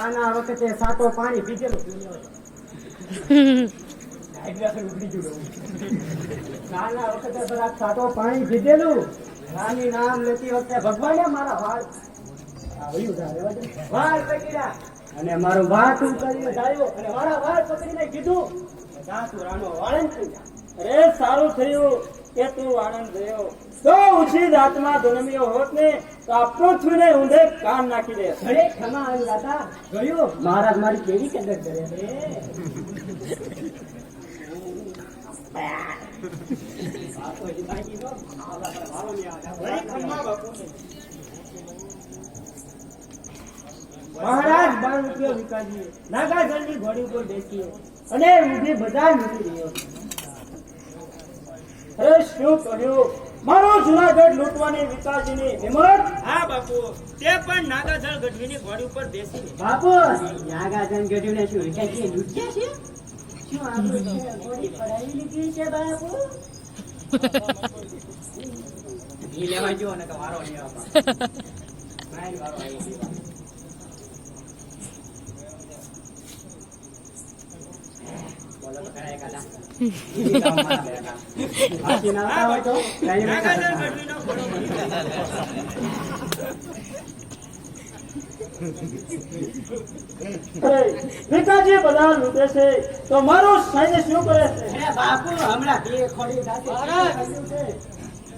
આના વખતે સાતો પાણી પીધેલું નાના વખતે જરાક સાતો પાણી પીધેલું. રાની નામ લેતી વખતે ભગવાને મારા વાળ પકડ્યા અને મારું વાળ કરીને જાયો અને મારા વાળ પકડીને કીધું જા તું રાનો વાળન થઈ જા. અરે સારું થયું કે તું આનંદ ગયો. તો ઉછી જાતમાં જન્મ્યો હોત ને તો આ પૃથ્વીને ઊંધે કાન નાખી દે. ઘરે ખમા દાદા ગયો મહારાજ મારી કેવી કદર કરે છે. મહારાજ 12 રૂપિયા વિકાજી નાગાજળની ઘોડી ઉપર બેસી અને ઊંધી બજાર નીકળી રહ્યો. અરે શું કર્યું મારો જુનાગઢ લૂંટવાની વિકાસજીની હિંમત. હા બાપુ, તે પણ નાગાજળ ગઢવીની ઘોડી ઉપર બેસીને. બાપુ નાગાજન ગઢવીને શું વિકાસજી લૂંટ્યા છે? શું આપણે ઘોડી પડાવી લીધી છે બાપુ? ઈ લેવા જો ને તો વારો નહીં આવતો. મારી વારો આવી ગયો. બોલો તો કરાય કાલા. ઈ કામ મારા બેટા. બાકી ના આવે તો કઈ નાગાજળ ગઢવીનો ઘોડો બની વિકાસજી બધા લૂંટે છે તો મારું સૈન્ય શું કરે છે? હે બાપુ હમણાં બે ખોડી સાથે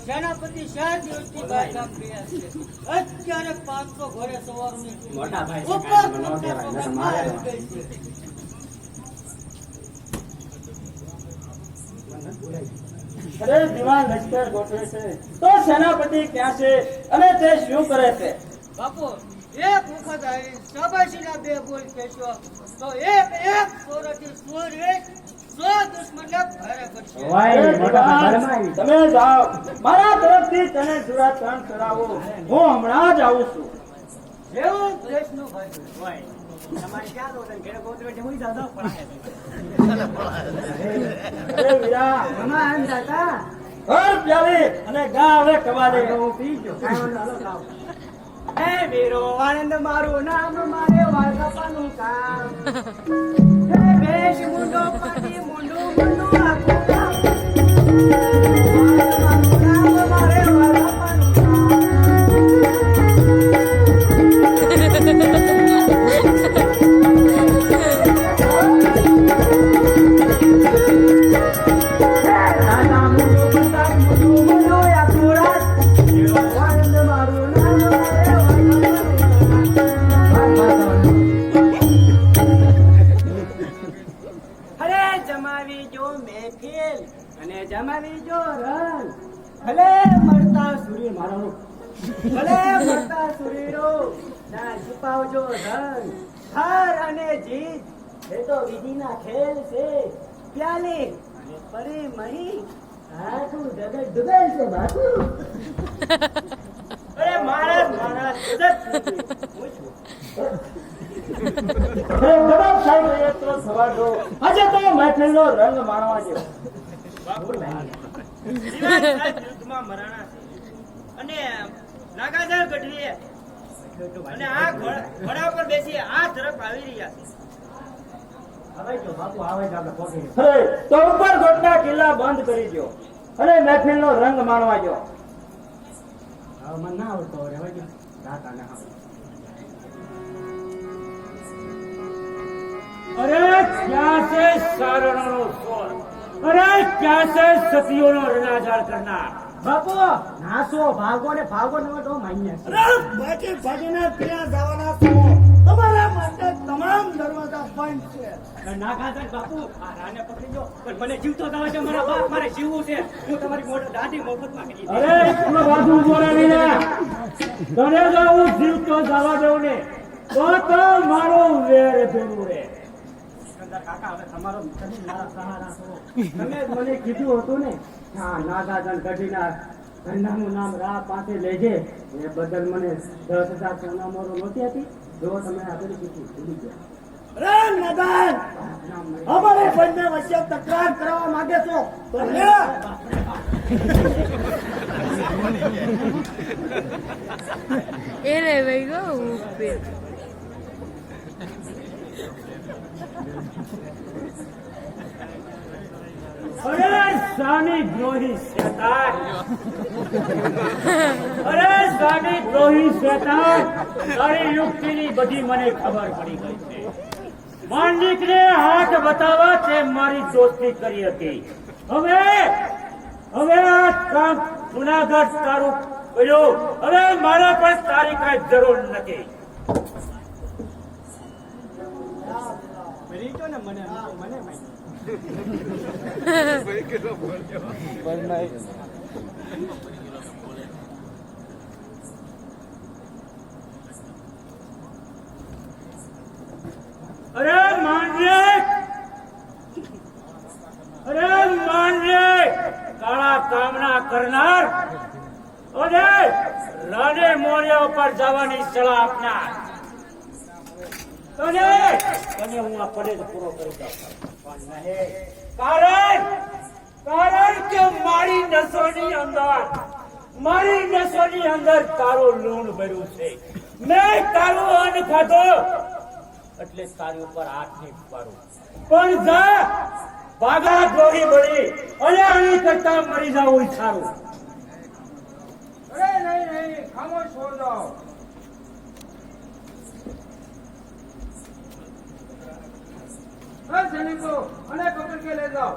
સેનાપતિ 4 દિવસથી બહાર કામ રહ્યા છે. અત્યારે 500 ઘોડે સવારની મોટા ભાઈ ઉપર નો કહેવાય મારે અરે દિવાન લશ્કર ગોઠવે છે તો સેનાપતિ ક્યાં છે અને તે શું કરે છે? બાપુ એક વખત આવી શાબાશીના 2 બોલ કહેશો તો એક સોરથી સોરે 100 દુશ્મનને ઘરે કરશે. વાય મોટા ભાઈ ઘરમાં આવી તમે જાઓ મારા તરફથી તને જુરા 3 ચડાવો. હું હમણાં જ આવું છું. જેવું દેશનું ભાઈ હોય તમારે ક્યાં દો ઘરે ગોતવે જમુઈ જાદો પડાય. અરે વીરા મમા આમ જાતા હર પ્યાલી અને ગા હવે કવા દે. હું પી ગયો કાઈ વાંધો હાલો ખાઓ. હે વીરો આનંદ મારું નામ મારે વાળકાપાનું કામ. હે બેશ મુંડો પાટી મુંડું મુંડું આખું કામ. નામ મારે વાળકાપાનું કામ. દાદા મુંડું પતા મુંડું મુંડું આખું રાત. આનંદ મારું નામ મારે અરે જમાવી જો મહેફિલ અને જમાવી જો રંગ. ભલે મળતા સુરી મારો ભલે મળતા સુરીનો ના છુપાવજો રંગ. હાર અને જીત એ તો વિધિના ખેલ છે. પ્યાલી અને પરી મહી આખું જગત ડૂબેલ છે બાપુ. અરે મહારાજ મહારાજ જગત જવાબ સાહેબ એ તો સવાર દો. આજે તો મહેફિલનો રંગ માણવા જેવો. દિવાન સાહેબ યુદ્ધમાં મરાણા છે અને નાગાજળ ગઢવીએ અને આ ઘોડા પર બેસી આ તરફ આવી રહ્યા છે. હવે જો બાપુ આવે છે આપણે પહોંચી અરે તો ઉપર ગોટના કિલ્લા બંધ કરી દો અને મહેફિલનો રંગ માણવા જો. હવે મને ના આવડતો હવે હવે રાતા ના આવડે. અરે ક્યાં છે સારણોનો સ્વર? અરે ક્યાં છે સતીઓનો રણાજાળ કરનાર? બાપુ નાસો ભાગો ને ભાગો ને તો માન્ય છે. બાકી ભાગીને ત્યાં જવાના છો. તમારા માટે તમામ દરવાજા બંધ છે. નાગાજન બાપુ આ રાને પકડી જો પણ મને જીવતો થવા છે. મારા બાપ મારે જીવવું છે. હું તમારી મોટો દાદી મફતમાં કરી અરે એટલો બાજુ ઉભો રહીને તને જો હું જીવતો જવા દઉં ને તો મારો વેર ભેગું રે. કાકા હવે તમારો તમે મારા સહારા છો. તમે જ મને કીધું હતું ને હા નાગાજન કઢીના ઘરનાનું નામ રા પાસે લેજે એ બદલ મને 10,000 સોના મોરો નહોતી હતી. જો તમે આપેલી કીધું ભૂલી ગયા. અરે નદાન અમારે બંને વચ્ચે તકરાર કરવા માંગે છો તો લે. Ele veio o અરે સાની દ્રોહી શેતાન, અરે સાની દ્રોહી શેતાન, તારી યુક્તિની બધી મને ખબર પડી ગઈ છે. માંડિકને હાથ બતાવવા તે મારી દોસ્તી કરી હતી. હવે આ કામ ગુનાગર તારું કર્યું. હવે મારા પણ તારી કઈ જરૂર નથી. રીતો ને મને મને અરે માંડિક, કાળા કામના કરનાર, અને રાને મોરિયા ઉપર જવાની સલાહ આપનાર, તને હું આ પરેજ પૂરો કરી દઉં. પણ નહીં, કારણ કે મારી નસોની અંદર તારું લૂણ ભર્યું છે. મેં તારું અન્ન ખાધો એટલે તારી ઉપર હાથ નહીં પાડું. પણ જા ભાગા દ્રોહી બળી, અને આની કરતા મરી જાવું સારું. અરે નહીં, ખામોશ હો જાઓ. સૈનિકો અને પકડ કે લઈ જાઓ.